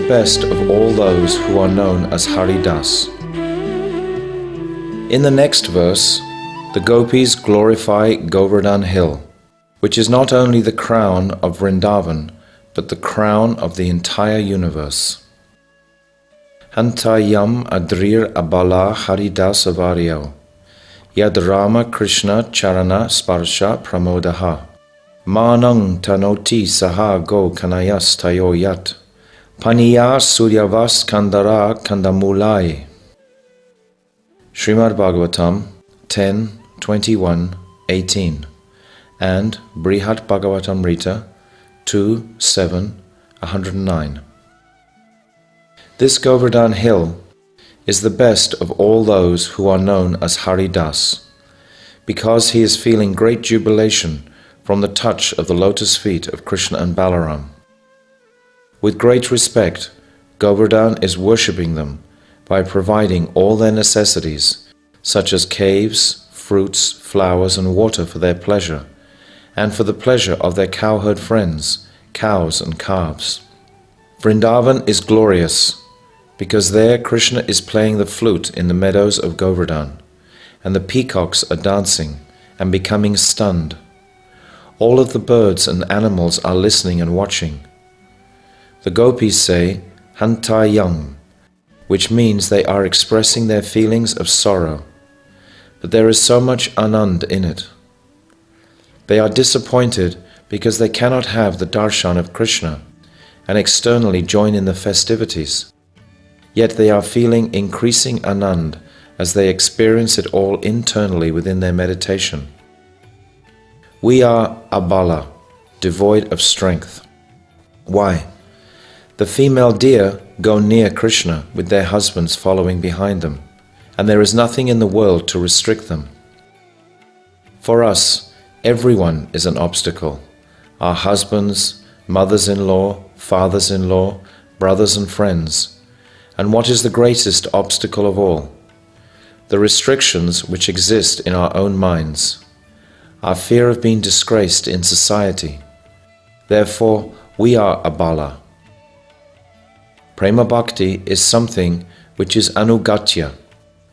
the best of all those who are known as Haridas. In the next verse, the gopis glorify Govardhan Hill, which is not only the crown of Vrindavan, but the crown of the entire universe. Hantayam adrir abala Haridas avaryo, yad Rama Krishna charana sparsha pramodaha, manang tanoti saha go kanayas tayo yat, paniya suryavas kandara kandamulai. Srimad Bhagavatam 10:21-18 and Brihat Bhagavatamrita 2:7-109. This Govardhan Hill is the best of all those who are known as Haridas, because he is feeling great jubilation from the touch of the lotus feet of Krishna and Balaram. With great respect, Govardhan is worshipping them by providing all their necessities, such as caves, fruits, flowers and water for their pleasure, and for the pleasure of their cowherd friends, cows and calves. Vrindavan is glorious, because there Krishna is playing the flute in the meadows of Govardhan, and the peacocks are dancing and becoming stunned. All of the birds and animals are listening and watching. The gopis say, Hantayam, which means they are expressing their feelings of sorrow, but there is so much anand in it. They are disappointed because they cannot have the darshan of Krishna and externally join in the festivities. Yet they are feeling increasing anand as they experience it all internally within their meditation. We are abala, devoid of strength. Why? The female deer go near Krishna with their husbands following behind them, and there is nothing in the world to restrict them. For us, everyone is an obstacle. Our husbands, mothers-in-law, fathers-in-law, brothers and friends. And what is the greatest obstacle of all? The restrictions which exist in our own minds. Our fear of being disgraced in society. Therefore, we are abala. Prema Bhakti is something which is anugatya.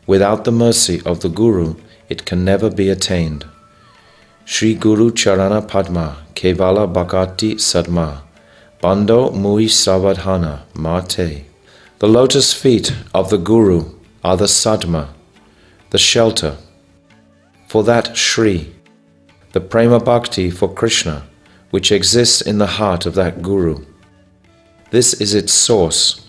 Without the mercy of the Guru, it can never be attained. Shri Guru Charana Padma Kevala Bhakati Sadma Bando Mui Savadhana Mate. The lotus feet of the Guru are the sadma, the shelter. For that Shri, the Prema Bhakti for Krishna, which exists in the heart of that Guru. This is its source.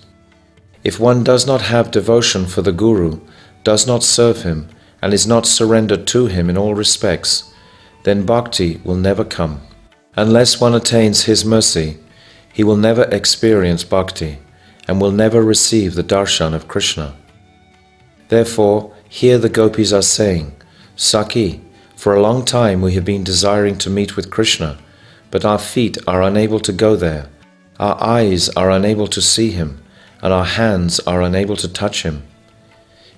If one does not have devotion for the Guru, does not serve him, and is not surrendered to him in all respects, then bhakti will never come. Unless one attains his mercy, he will never experience bhakti, and will never receive the darshan of Krishna. Therefore, here the gopis are saying, Saki, for a long time we have been desiring to meet with Krishna, but our feet are unable to go there, our eyes are unable to see him, and our hands are unable to touch him.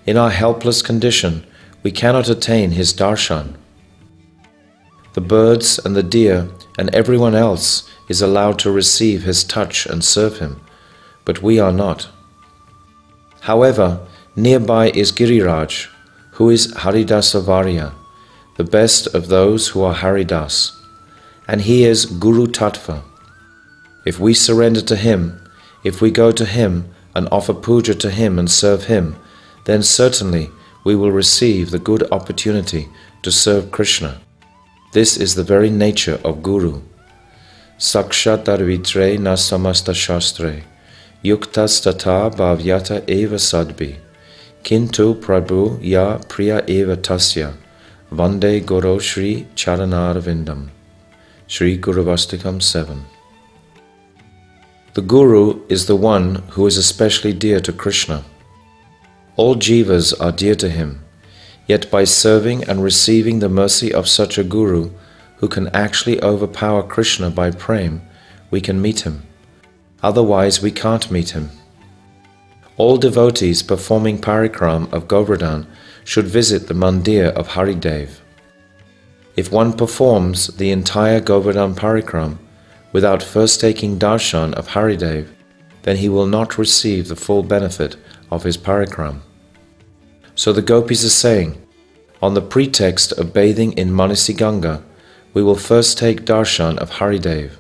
In our helpless condition, we cannot attain his darshan. The birds and the deer and everyone else is allowed to receive his touch and serve him, but we are not. However, nearby is Giriraj, who is Haridasavarya, the best of those who are Haridas, and he is Guru Tattva. If we surrender to him, if we go to him and offer puja to him and serve him, then certainly we will receive the good opportunity to serve Krishna. This is the very nature of Guru. Sakshat arvitre na samasta shastre, yuktas tata bhavyata eva sadbi, kintu prabhu ya priya eva tasya, vande guru shri charanarvindam. Shri Guruvastikam 7. The Guru is the one who is especially dear to Krishna. All jivas are dear to him, yet by serving and receiving the mercy of such a Guru, who can actually overpower Krishna by prem, we can meet him. Otherwise we can't meet him. All devotees performing parikram of Govardhan should visit the mandir of Haridev. If one performs the entire Govardhan parikram without first taking darshan of Haridev, then he will not receive the full benefit of his parikram. So the gopis are saying, on the pretext of bathing in Manasi Ganga, we will first take darshan of Haridev.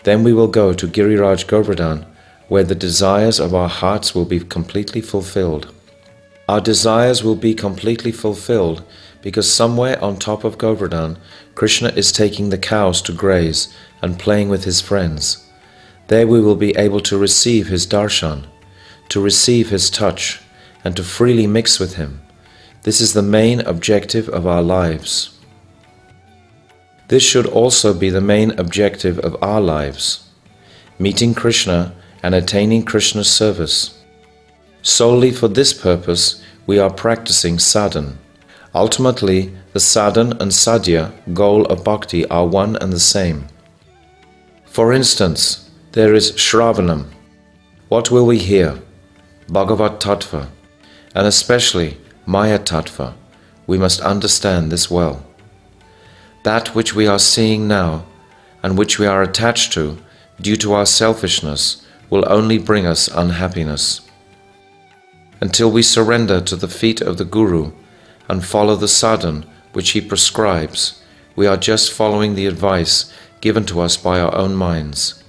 Then we will go to Giriraj Govardhan, where the desires of our hearts will be completely fulfilled. Our desires will be completely fulfilled because somewhere on top of Govardhan, Krishna is taking the cows to graze and playing with his friends. There we will be able to receive his darshan, to receive his touch, and to freely mix with him. This is the main objective of our lives. This should also be the main objective of our lives, meeting Krishna and attaining Krishna's service. Solely for this purpose, we are practicing sadhan. Ultimately, the sadhan and sadhya goal of bhakti are one and the same. For instance, there is Shravanam. What will we hear? Bhagavat Tattva, and especially Maya Tattva. We must understand this well. That which we are seeing now, and which we are attached to due to our selfishness, will only bring us unhappiness. Until we surrender to the feet of the Guru and follow the sadhan which he prescribes, we are just following the advice given to us by our own minds.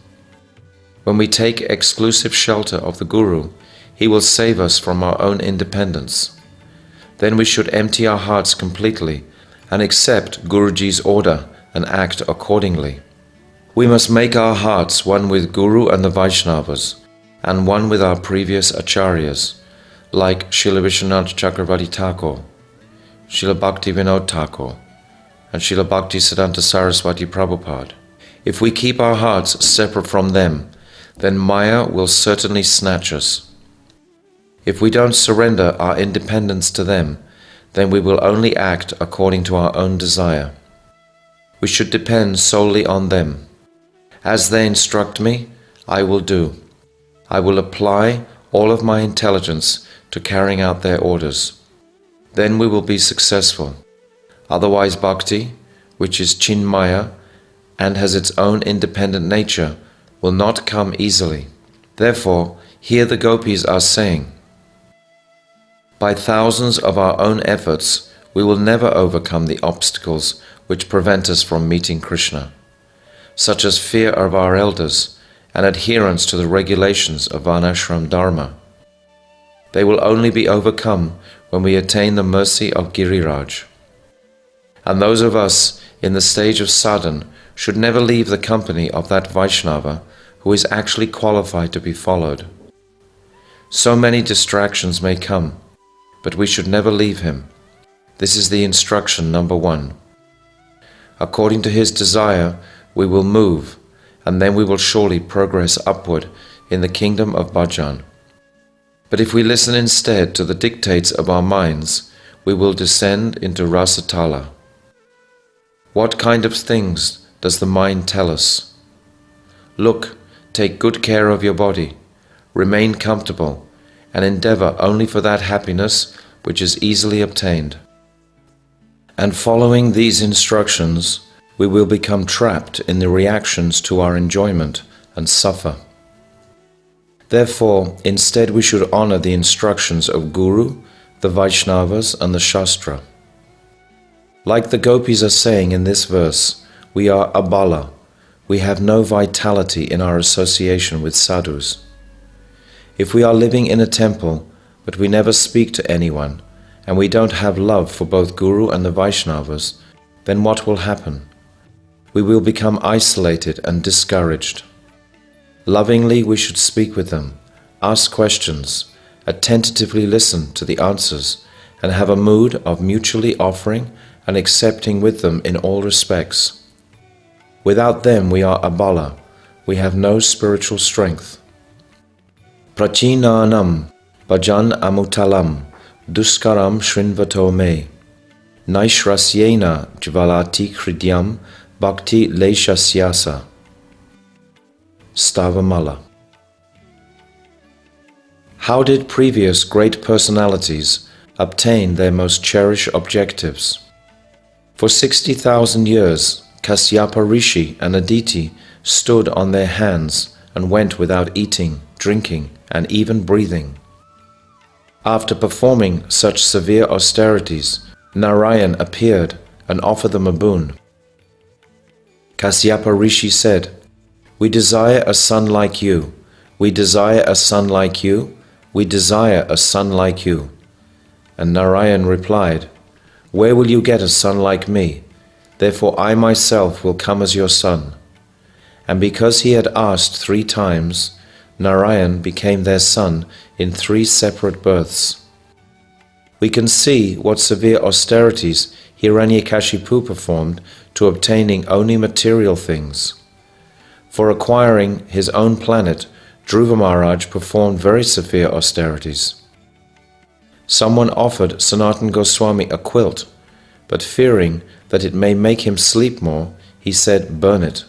When we take exclusive shelter of the Guru, he will save us from our own independence. Then we should empty our hearts completely and accept Guruji's order and act accordingly. We must make our hearts one with Guru and the Vaishnavas, and one with our previous acharyas, like Srila Vishwanath Chakravarti Thakur, Srila Bhakti Vinod Thakur, and Srila Bhakti Siddhanta Saraswati Prabhupada. If we keep our hearts separate from them, then Maya will certainly snatch us. If we don't surrender our independence to them, then we will only act according to our own desire. We should depend solely on them. As they instruct me, I will do. I will apply all of my intelligence to carrying out their orders. Then we will be successful. Otherwise, bhakti, which is chinmaya and has its own independent nature, will not come easily. Therefore, here the gopis are saying, by thousands of our own efforts, we will never overcome the obstacles which prevent us from meeting Krishna, such as fear of our elders and adherence to the regulations of Varnashram Dharma. They will only be overcome when we attain the mercy of Giriraj. And those of us in the stage of sadhan should never leave the company of that Vaishnava who is actually qualified to be followed. So many distractions may come, but we should never leave him. This is the instruction number 1. According to his desire, we will move, and then we will surely progress upward in the kingdom of bhajan. But if we listen instead to the dictates of our minds, we will descend into Rasa Tala. What kind of things does the mind tell us? Look, take good care of your body, remain comfortable, and endeavor only for that happiness which is easily obtained. And following these instructions, we will become trapped in the reactions to our enjoyment and suffer. Therefore, instead we should honor the instructions of Guru, the Vaishnavas, and the Shastra. Like the gopis are saying in this verse, we are abala. We have no vitality in our association with sadhus. If we are living in a temple, but we never speak to anyone, and we don't have love for both Guru and the Vaishnavas, then what will happen? We will become isolated and discouraged. Lovingly we should speak with them, ask questions, attentively listen to the answers, and have a mood of mutually offering and accepting with them in all respects. Without them we are abala, we have no spiritual strength. Prachinanam bhajan amutalam duskaram shrinvato me naishrasyena jvalati hridyam bhakti leshasyasa. Stavamala. How did previous great personalities obtain their most cherished objectives? For 60,000 years, Kasyapa Rishi and Aditi stood on their hands and went without eating, drinking, and even breathing. After performing such severe austerities, Narayan appeared and offered them a boon. Kasyapa Rishi said, "We desire a son like you. We desire a son like you. We desire a son like you." And Narayan replied, "Where will you get a son like me? Therefore I myself will come as your son." And because he had asked 3 times, Narayan became their son in 3 separate births. We can see what severe austerities Hiranyakashipu performed to obtaining only material things. For acquiring his own planet, Dhruva Maharaj performed very severe austerities. Someone offered Sanatana Goswami a quilt, but fearing that it may make him sleep more, he said, "Burn it."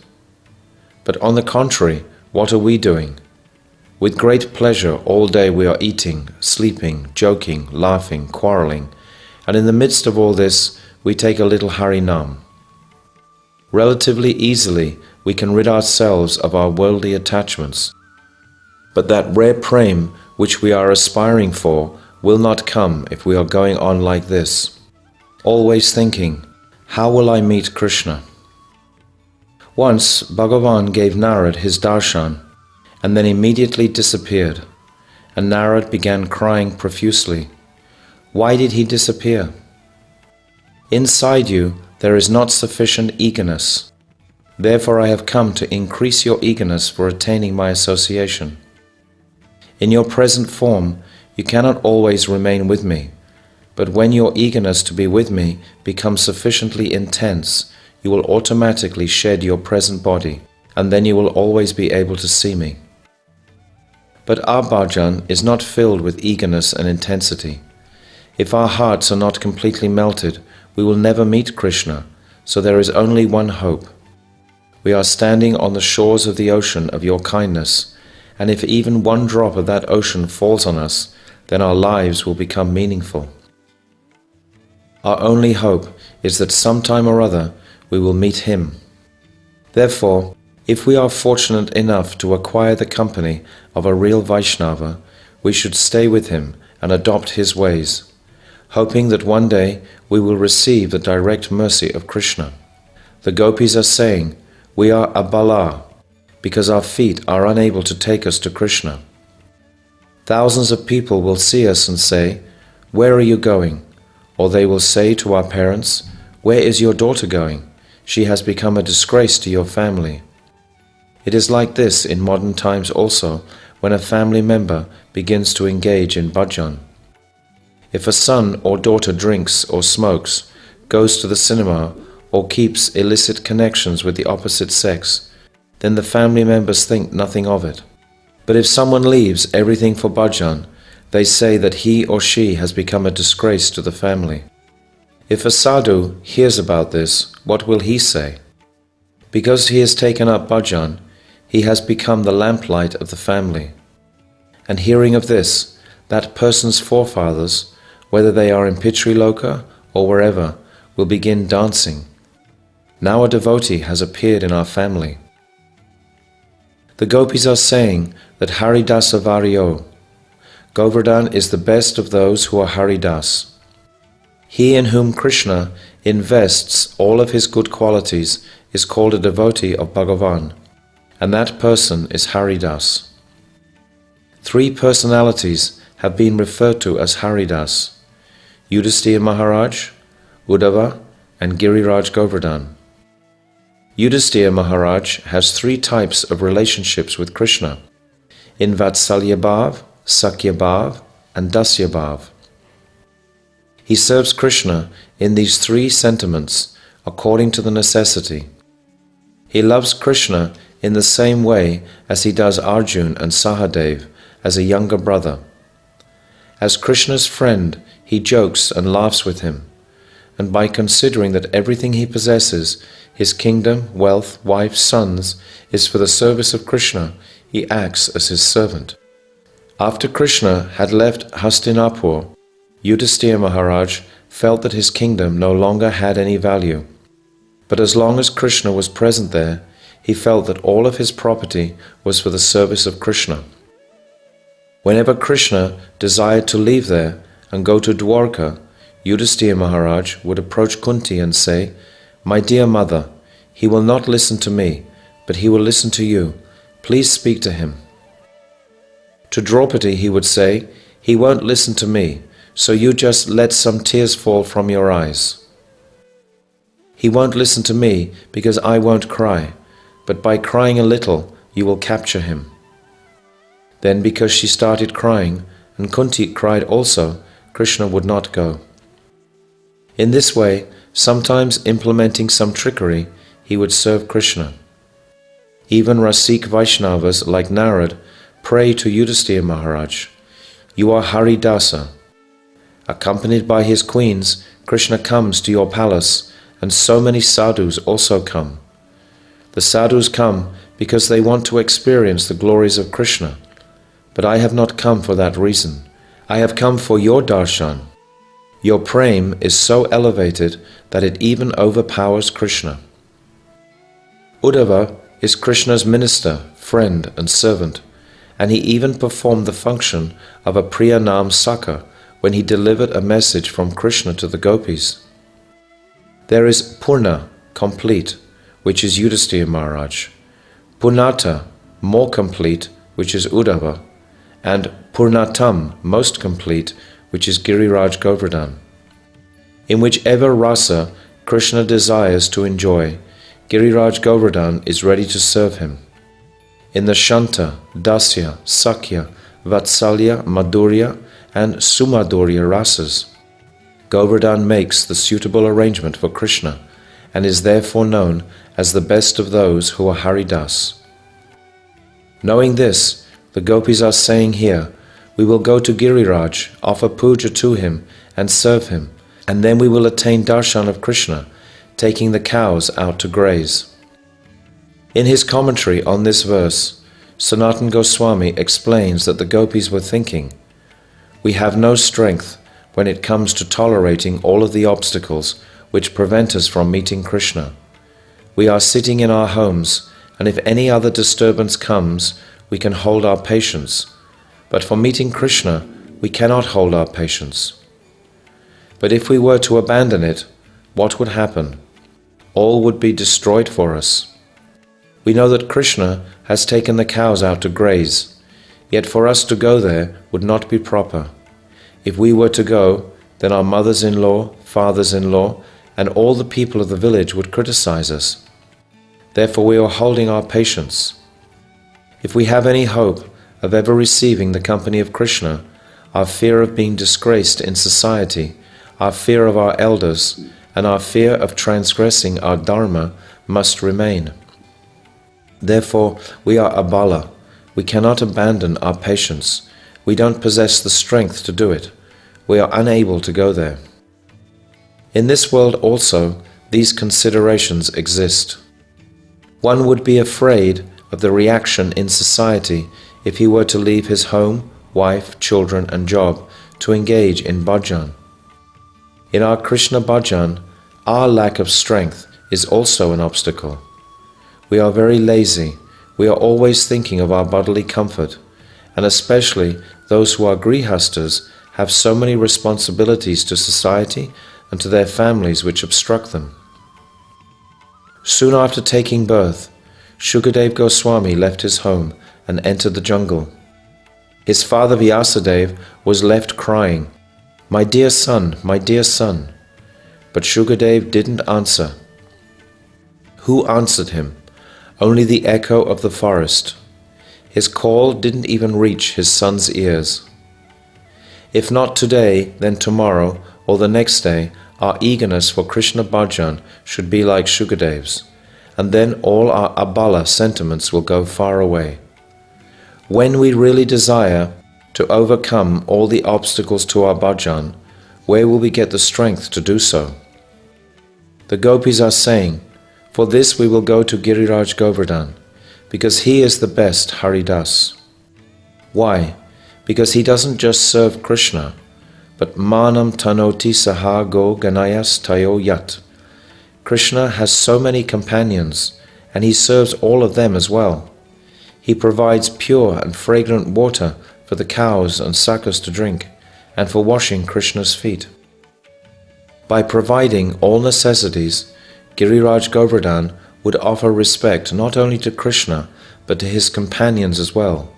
But on the contrary, what are we doing? With great pleasure all day we are eating, sleeping, joking, laughing, quarreling, and in the midst of all this we take a little Harinam. Relatively easily we can rid ourselves of our worldly attachments, but that rare prem which we are aspiring for will not come if we are going on like this, always thinking, "How will I meet Krishna?" Once Bhagavan gave Narad his darshan and then immediately disappeared, and Narad began crying profusely. Why did he disappear? Inside you there is not sufficient eagerness. Therefore I have come to increase your eagerness for attaining my association. In your present form you cannot always remain with me, but when your eagerness to be with me becomes sufficiently intense, you will automatically shed your present body, and then you will always be able to see me. But our bhajan is not filled with eagerness and intensity. If our hearts are not completely melted, we will never meet Krishna, so there is only one hope. We are standing on the shores of the ocean of your kindness, and if even one drop of that ocean falls on us, then our lives will become meaningful. Our only hope is that sometime or other we will meet him. Therefore, if we are fortunate enough to acquire the company of a real Vaishnava, we should stay with him and adopt his ways, hoping that one day we will receive the direct mercy of Krishna. The gopis are saying, "We are abala," because our feet are unable to take us to Krishna. Thousands of people will see us and say, "Where are you going?" Or they will say to our parents, "Where is your daughter going? She has become a disgrace to your family." It is like this in modern times also, when a family member begins to engage in bhajan. If a son or daughter drinks or smokes, goes to the cinema, or keeps illicit connections with the opposite sex, then the family members think nothing of it. But if someone leaves everything for bhajan, they say that he or she has become a disgrace to the family. If a sadhu hears about this, what will he say? Because he has taken up bhajan, he has become the lamplight of the family. And hearing of this, that person's forefathers, whether they are in Pitriloka or wherever, will begin dancing. Now a devotee has appeared in our family. The gopis are saying that Haridasa Varyo, Govardhan is the best of those who are Haridas. He in whom Krishna invests all of his good qualities is called a devotee of Bhagavan, and that person is Haridas. 3 personalities have been referred to as Haridas: Yudhisthira Maharaj, Uddhava, and Giriraj Govardhan. Yudhisthira Maharaj has 3 types of relationships with Krishna: in Vatsalya Bhav, Sakya Bhav, and Dasya Bhav. He serves Krishna in these 3 sentiments according to the necessity. He loves Krishna in the same way as he does Arjun and Sahadev as a younger brother. As Krishna's friend, he jokes and laughs with him, and by considering that everything he possesses, his kingdom, wealth, wife, sons, is for the service of Krishna, he acts as his servant. After Krishna had left Hastinapur, Yudhisthira Maharaj felt that his kingdom no longer had any value. But as long as Krishna was present there, he felt that all of his property was for the service of Krishna. Whenever Krishna desired to leave there and go to Dwarka, Yudhisthira Maharaj would approach Kunti and say, "My dear mother, he will not listen to me, but he will listen to you. Please speak to him." To Draupadi he would say, "He won't listen to me, so you just let some tears fall from your eyes. He won't listen to me because I won't cry, but by crying a little you will capture him." Then because she started crying, and Kunti cried also, Krishna would not go. In this way, sometimes implementing some trickery, he would serve Krishna. Even Rasik Vaishnavas like Narad pray to Yudhisthira Maharaj, "You are Haridasa." Accompanied by his queens, Krishna comes to your palace, and so many sadhus also come. The sadhus come because they want to experience the glories of Krishna. But I have not come for that reason. I have come for your darshan. Your prem is so elevated that it even overpowers Krishna. Uddhava is Krishna's minister, friend and servant, and he even performed the function of a Priyanam Saka when he delivered a message from Krishna to the gopis. There is Purna, complete, which is Yudhisthira Maharaj, Purnata, more complete, which is Uddhava, and Purnatam, most complete, which is Giriraj Govardhan. In whichever rasa Krishna desires to enjoy, Giriraj Govardhan is ready to serve him. In the Shanta, Dasya, Sakya, Vatsalya, Madhurya, and Sumadhurya rasas, Govardhan makes the suitable arrangement for Krishna and is therefore known as the best of those who are Haridas. Knowing this, the gopis are saying here, "We will go to Giriraj, offer puja to him and serve him, and then we will attain darshan of Krishna, taking the cows out to graze." In his commentary on this verse, Sanatana Goswami explains that the gopis were thinking, "We have no strength when it comes to tolerating all of the obstacles which prevent us from meeting Krishna. We are sitting in our homes, and if any other disturbance comes, we can hold our patience. But for meeting Krishna, we cannot hold our patience. But if we were to abandon it, what would happen? All would be destroyed for us. We know that Krishna has taken the cows out to graze, yet for us to go there would not be proper. If we were to go, then our mothers-in-law, fathers-in-law, and all the people of the village would criticize us. Therefore we are holding our patience. If we have any hope of ever receiving the company of Krishna, our fear of being disgraced in society, our fear of our elders, and our fear of transgressing our dharma must remain. Therefore, we are abala. We cannot abandon our patience. We don't possess the strength to do it. We are unable to go there. In this world also, these considerations exist. One would be afraid of the reaction in society if he were to leave his home, wife, children, and job to engage in bhajan. In our Krishna bhajan, our lack of strength is also an obstacle. We are very lazy. We are always thinking of our bodily comfort, and especially those who are grihastas have so many responsibilities to society and to their families which obstruct them. Soon after taking birth, Shukadev Goswami left his home and entered the jungle. His father Vyasadeva was left crying, "My dear son, my dear son." But Shukadev didn't answer. Who answered him? Only the echo of the forest. His call didn't even reach his son's ears. If not today, then tomorrow or the next day, our eagerness for Krishna bhajan should be like Shukadev's, and then all our abala sentiments will go far away. When we really desire to overcome all the obstacles to our bhajan, where will we get the strength to do so? The gopis are saying, "For this we will go to Giriraj Govardhan, because he is the best Haridas." Why? Because he doesn't just serve Krishna, but manam tanoti saha go ganayas tayo yat. Krishna has so many companions, and he serves all of them as well. He provides pure and fragrant water for the cows and sakas to drink, and for washing Krishna's feet. By providing all necessities, Giriraj Govardhan would offer respect not only to Krishna but to his companions as well.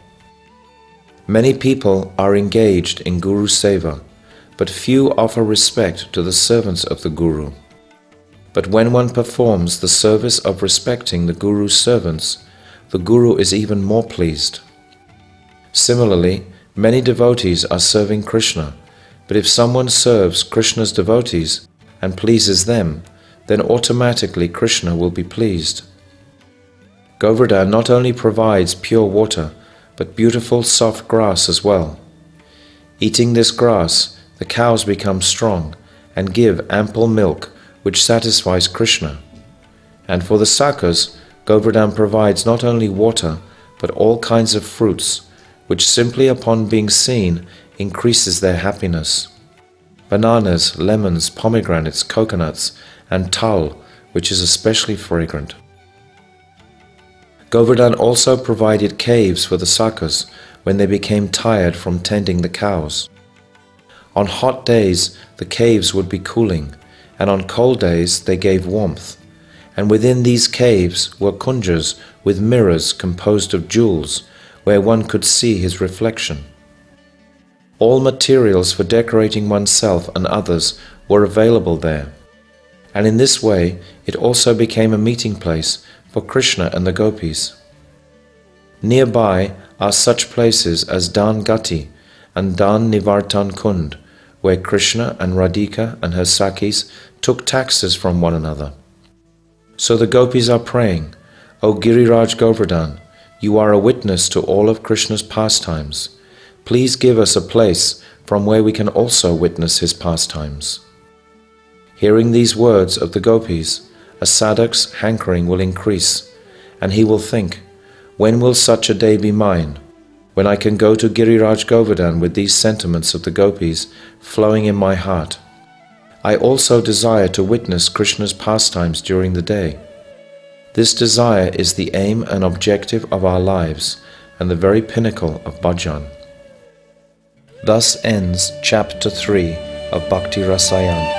Many people are engaged in Guru Seva, but few offer respect to the servants of the Guru. But when one performs the service of respecting the Guru's servants, the Guru is even more pleased. Similarly, many devotees are serving Krishna, but if someone serves Krishna's devotees and pleases them, then automatically Krishna will be pleased. Govardhan not only provides pure water, but beautiful soft grass as well. Eating this grass, the cows become strong and give ample milk, which satisfies Krishna. And for the sakas, Govardhan provides not only water, but all kinds of fruits, which simply upon being seen increases their happiness. Bananas, lemons, pomegranates, coconuts, and tal, which is especially fragrant. Govardhan also provided caves for the sakas when they became tired from tending the cows. On hot days, the caves would be cooling, and on cold days they gave warmth. And within these caves were kunjas with mirrors composed of jewels, where one could see his reflection. All materials for decorating oneself and others were available there. And in this way, it also became a meeting place for Krishna and the gopis. Nearby are such places as Dan Gati and Dan Nivartan Kund, where Krishna and Radhika and her Sakis took taxes from one another. So the gopis are praying, O Giriraj Govardhan, you are a witness to all of Krishna's pastimes. Please give us a place from where we can also witness his pastimes. Hearing these words of the gopis, a sadhak's hankering will increase, and he will think, when will such a day be mine, when I can go to Giriraj Govardhan with these sentiments of the gopis flowing in my heart? I also desire to witness Krishna's pastimes during the day. This desire is the aim and objective of our lives and the very pinnacle of bhajan. Thus ends Chapter 3 of Bhakti Rasayana.